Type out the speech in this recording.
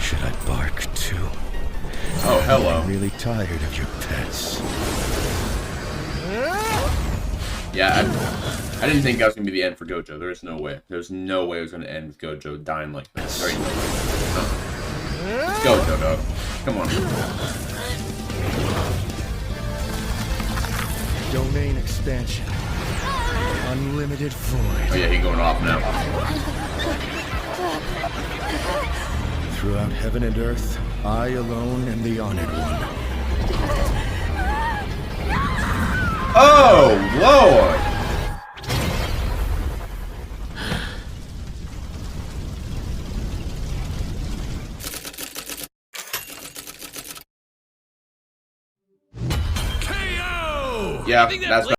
Should I bark too? Oh, hello. I'm really tired of your pets. Yeah, I didn't think that was going to be the end for Gojo. There's no way. There's no way it was going to end with Gojo dying like this. There ain't no way. It's Gojo, dog. Come on. Domain expansion. Unlimited void. Oh yeah, he's going off now. Throughout heaven and earth, I alone am the honored one. Oh, Lord! KO! Yeah, that's